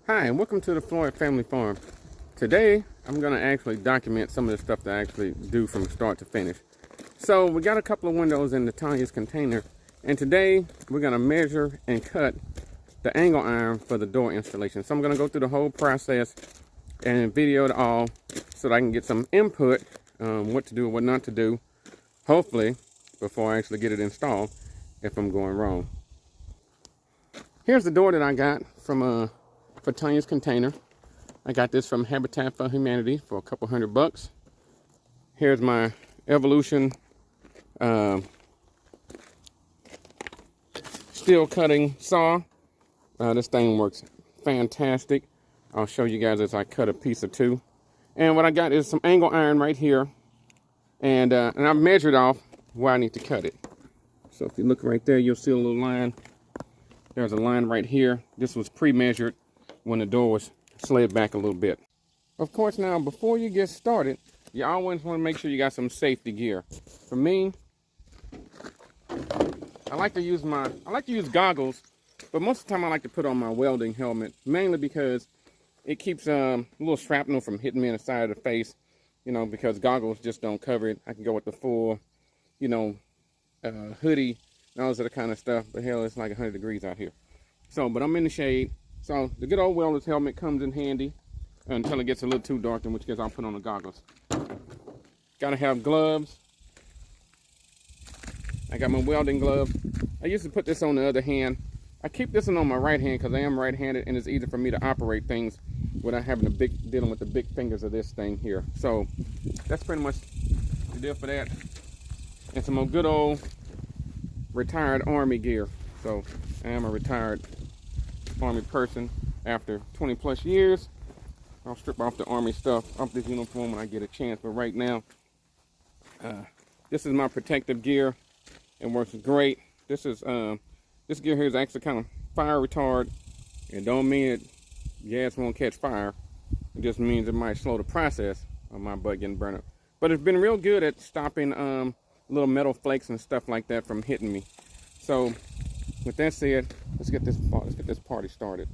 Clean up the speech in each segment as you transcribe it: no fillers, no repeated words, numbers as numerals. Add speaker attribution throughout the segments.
Speaker 1: Hi, and welcome to the Floyd Family Farm. Today, I'm going to actually document some of the stuff that I actually do from start to finish. So, we got a couple of windows in the Tanya's container, and today we're going to measure and cut the angle iron for the door installation. So, I'm going to go through the whole process and video it all so that I can get some input what to do and what not to do, hopefully, before I actually get it installed if I'm going wrong. Here's the door that I got from for Tanya's container. I got this from Habitat for Humanity for a couple $100. Here's my Evolution steel cutting saw. This thing works fantastic. I'll show you guys as I cut a piece or two. And what I got is some angle iron right here, and I've measured off where I need to cut it. So if you look right there, you'll see a little line. There's a line right here. This was pre-measured when the door was slid back a little bit. Of course, now before you get started, you always want to make sure you got some safety gear. For me, I like to use goggles, but most of the time I like to put on my welding helmet, mainly because it keeps a little shrapnel from hitting me in the side of the face, because goggles just don't cover it. I can go with the full, hoodie and all this other kind of stuff, but hell, it's like 100 degrees out here. So, but I'm in the shade. So the good old welder's helmet comes in handy until it gets a little too dark, in which case I'll put on the goggles. Gotta have gloves. I got my welding gloves. I used to put this on the other hand. I keep this one on my right hand because I am right-handed and it's easy for me to operate things without having dealing with the big fingers of this thing here. So that's pretty much the deal for that. And some more good old retired Army gear. So I am a retired Army person. After 20 plus years, I'll strip off the Army stuff off this uniform when I get a chance, but right now this is my protective gear. It works great. This gear here is actually kind of fire retardant. It don't mean gas won't catch fire. It just means it might slow the process of my butt getting burned up, but it's been real good at stopping little metal flakes and stuff like that from hitting me. So with that said, let's get this party started.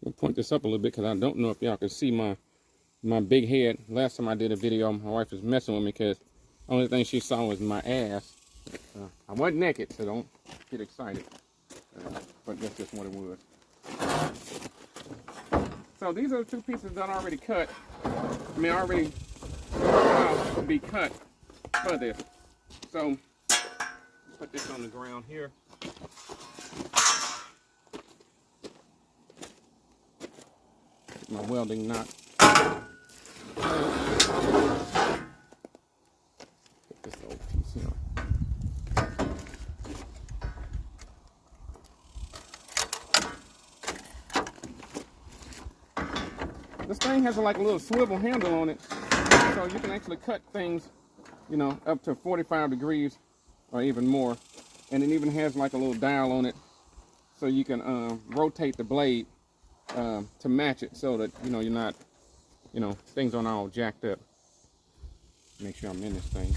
Speaker 1: I'll point this up a little bit because I don't know if y'all can see my big head. Last time I did a video, my wife was messing with me because the only thing she saw was my ass. I wasn't naked, so don't get excited. But that's just what it was. So these are the two pieces that I already cut. Already to be cut for this. So put this on the ground here. Get my welding nut. Put this old piece here. This thing has like a little swivel handle on it, so you can actually cut things, up to 45 degrees or even more. And it even has like a little dial on it, so you can rotate the blade to match it, so that you're not, things aren't all jacked up. Make sure I'm in this thing.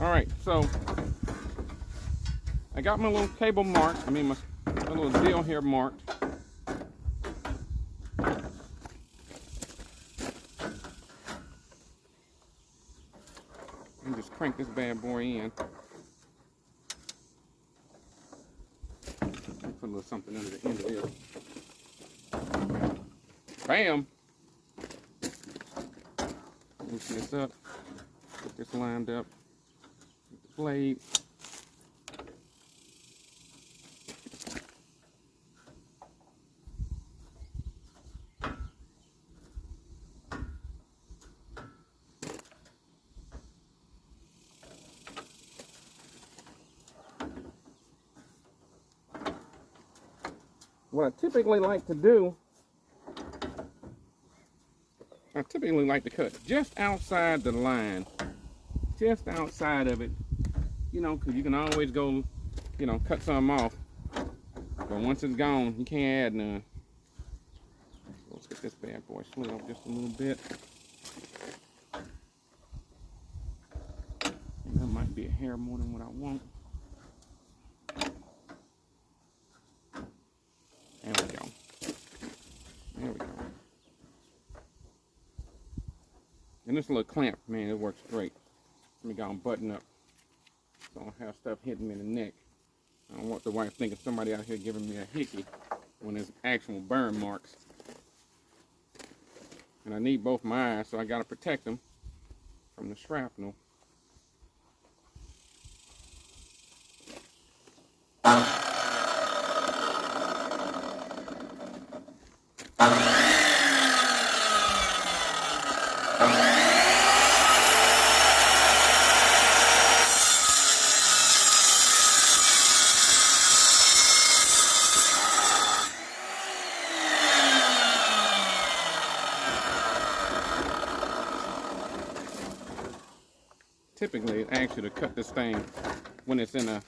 Speaker 1: All right, so I got my little cable marked. My little deal here marked. And just crank this bad boy in. Put a little something under the end of this. Bam! Loosen this up. Get this lined up with the blade. What I typically like to do, I typically like to cut just outside the line, just outside of it, because you can always go, cut some off But once it's gone, you can't add none. Let's get this bad boy slid off just a little bit. And that might be a hair more than what I want. There we go. There we go. And this little clamp, man, it works great. Let me go and button up. So I don't have stuff hitting me in the neck. I don't want the wife thinking somebody out here giving me a hickey when there's actual burn marks. And I need both my eyes, so I gotta protect them from the shrapnel. Typically, it asks you to cut this thing when it's in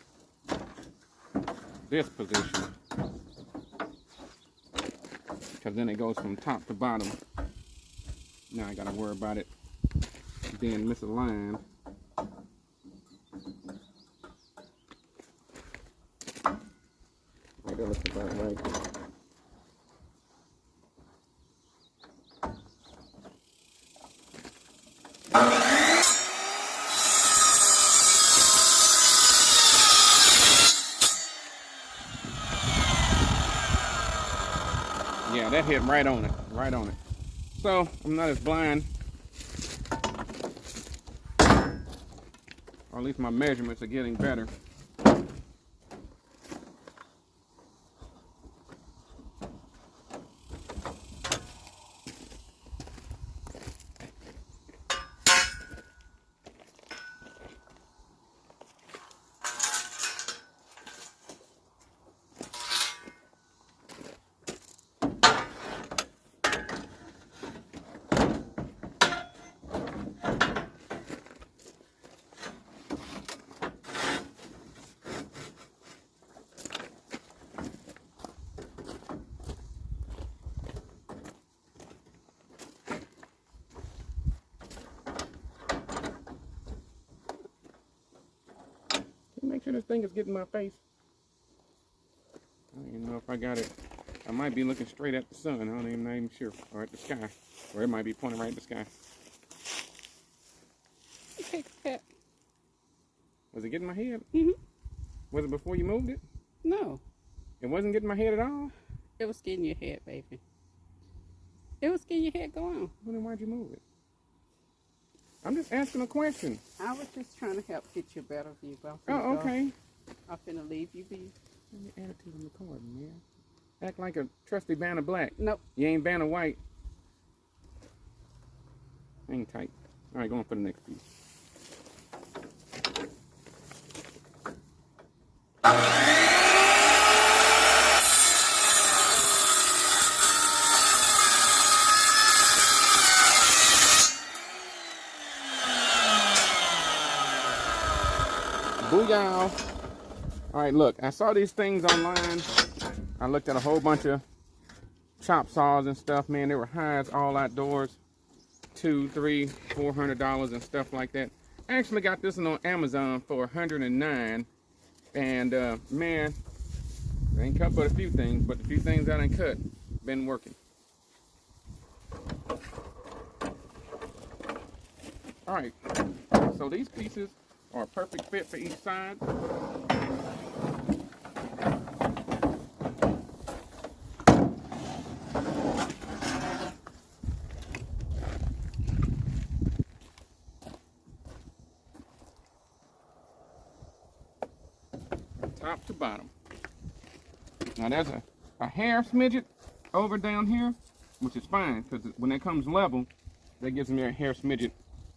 Speaker 1: this position, because then it goes from top to bottom. Now I gotta worry about it being misaligned. Right, that looks about right. Yeah, that hit right on it, right on it. So I'm not as blind, or at least my measurements are getting better. Make sure this thing is getting my face. I don't even know if I got it. I might be looking straight at the sun. I'm not even sure. Or at the sky. Or it might be pointing right at the sky. Okay, Pat. Was it getting my head?
Speaker 2: Mm-hmm.
Speaker 1: Was it before you moved it?
Speaker 2: No.
Speaker 1: It wasn't getting my head at all?
Speaker 2: It was getting your head, baby. It was getting your head go on.
Speaker 1: Well, then why'd you move it? I'm just asking a question.
Speaker 2: I was just trying to help get you a better view. But
Speaker 1: Oh, okay.
Speaker 2: I'm finna leave you be.
Speaker 1: Let me add it to the recording, man. Act like a trusty Vanna Black.
Speaker 2: Nope.
Speaker 1: You ain't Vanna White. Hang tight. All right, going for the next piece. Booyah! All right, look, I saw these things online. I looked at a whole bunch of chop saws and stuff, man. They were high as all outdoors. $200, $300, $400 and stuff like that. I actually got this one on Amazon for $109. And man, I ain't cut but a few things, but the few things I done cut, been working. All right, so these pieces are a perfect fit for each side. Top to bottom. Now there's a hair smidget over down here, which is fine, because when it comes level, that gives me a hair smidget,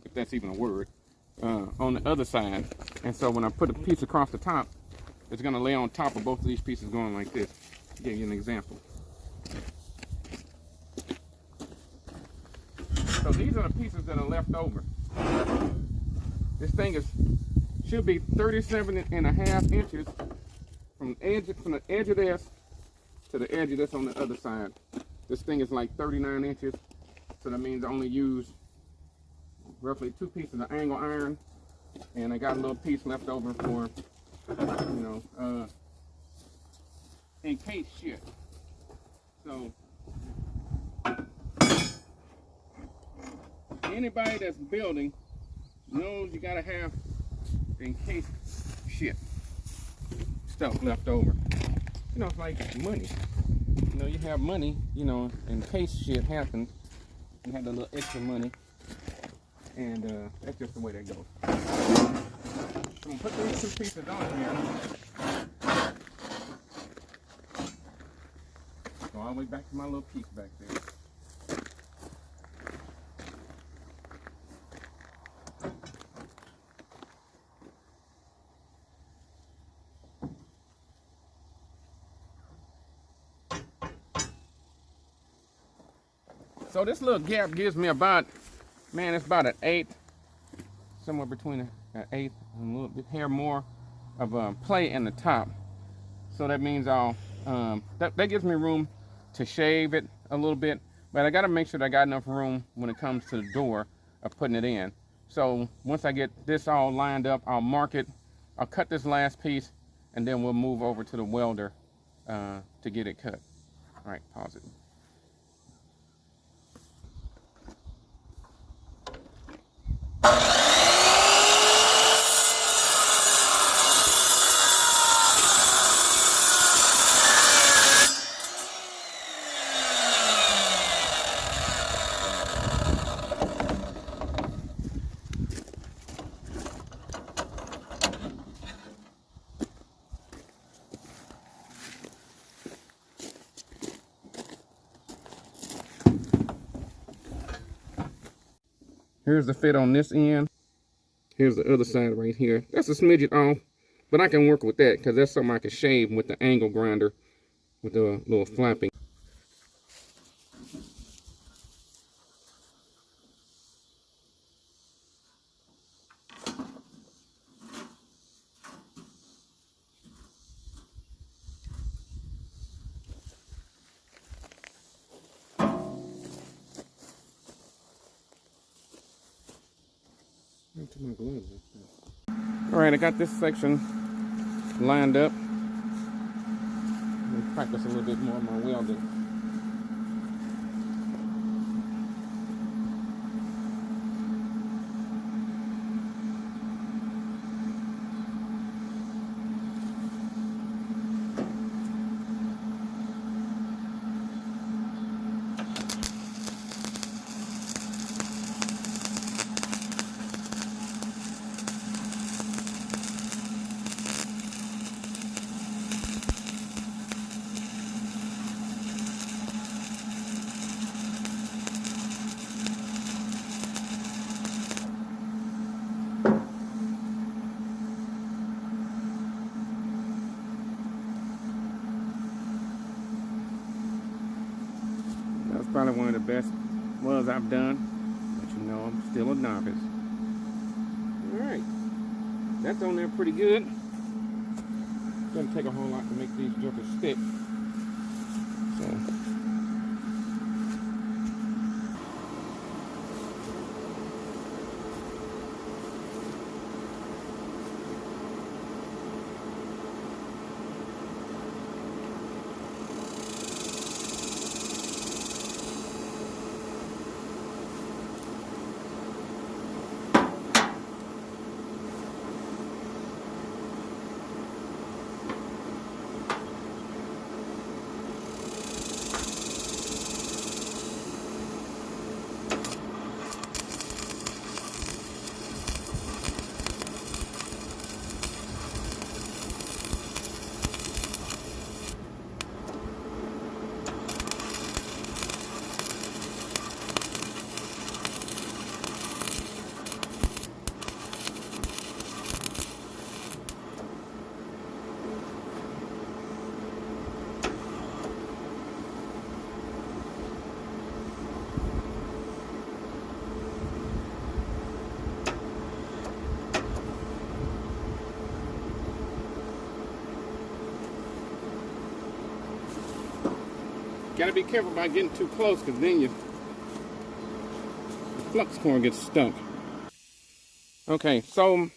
Speaker 1: if that's even a word, on the other side. And so when I put a piece across the top, it's going to lay on top of both of these pieces going like this. I'll give you an example. So these are the pieces that are left over. This thing should be 37.5 inches from the edge of this to the edge of this on the other side. This thing is like 39 inches, so that means I only use roughly 2 pieces of angle iron, and I got a little piece left over for, you know, in case shit. So anybody that's building knows you gotta have in case shit stuff left over. You know, it's like money. You know, you have money, you know, in case shit happens, you have a little extra money, and that's just the way that goes. So I'm gonna put these 2 pieces on here. Go all the way back to my little piece back there. So this little gap gives me about, man, it's about an 1/8, somewhere between an 1/8 and a little bit hair more of play in the top. So that means that gives me room to shave it a little bit, but I got to make sure that I got enough room when it comes to the door of putting it in. So once I get this all lined up, I'll mark it, I'll cut this last piece, and then we'll move over to the welder to get it cut. All right, pause it. Here's the fit on this end. Here's the other side right here. That's a smidget off, but I can work with that because that's something I can shave with the angle grinder with the little flapping. All right, I got this section lined up. Let me practice a little bit more of my welding. That's probably one of the best welds I've done, but you know I'm still a novice. Alright, that's on there pretty good. Doesn't take a whole lot to make these jokers stick. So Gotta be careful about getting too close, because then the flux core gets stuck. Okay, so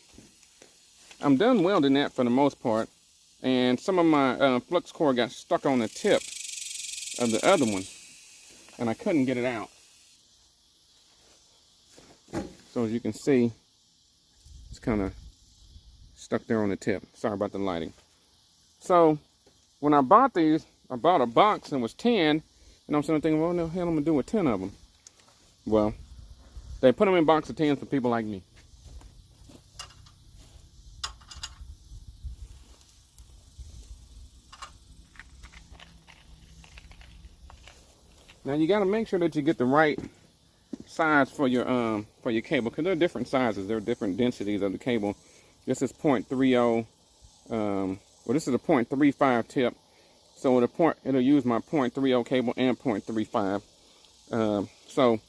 Speaker 1: I'm done welding that for the most part, and some of my flux core got stuck on the tip of the other one, and I couldn't get it out. So as you can see, it's kind of stuck there on the tip. Sorry about the lighting. So when I bought these, I bought a box and it was 10, and I'm sitting there thinking, well, what the hell am I gonna do with 10 of them? Well, they put them in box of 10s for people like me. Now you got to make sure that you get the right size for your cable, because there are different sizes. There are different densities of the cable. This is 0.30. Well, this is a 0.35 tip, so it'll use my 0.30 cable and 0.35. So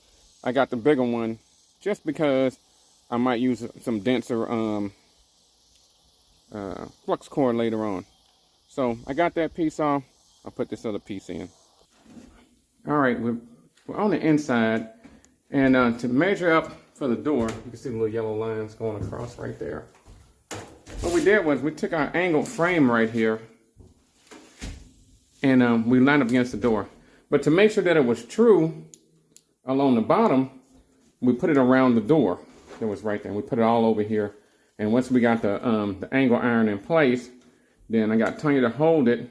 Speaker 1: I got the bigger one just because I might use some denser flux core later on. So I got that piece off. I'll put this other piece in. All right, we're on the inside, and to measure up for the door, you can see the little yellow lines going across right there. What we did was we took our angled frame right here, and we lined up against the door. But to make sure that it was true, along the bottom, we put it around the door. It was right there. We put it all over here, and once we got the angle iron in place, then I got Tanya to hold it.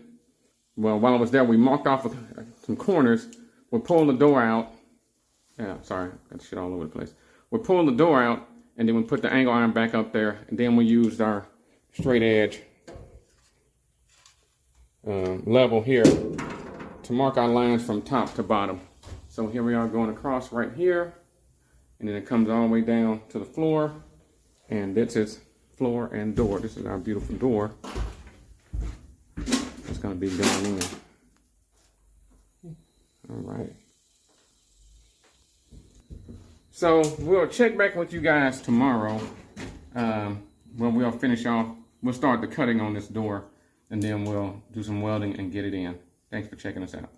Speaker 1: Well, while I was there, we marked off some corners. We pulled the door out. Yeah, sorry, got shit all over the place. We pulled the door out, and then we put the angle iron back up there, and then we used our straight edge level here to mark our lines from top to bottom. So here we are going across right here, and then it comes all the way down to the floor, and this is floor and door. This is our beautiful door. It's going to be going in. All right. So we'll check back with you guys tomorrow. When we'll finish off, we'll start the cutting on this door, and then we'll do some welding and get it in. Thanks for checking us out.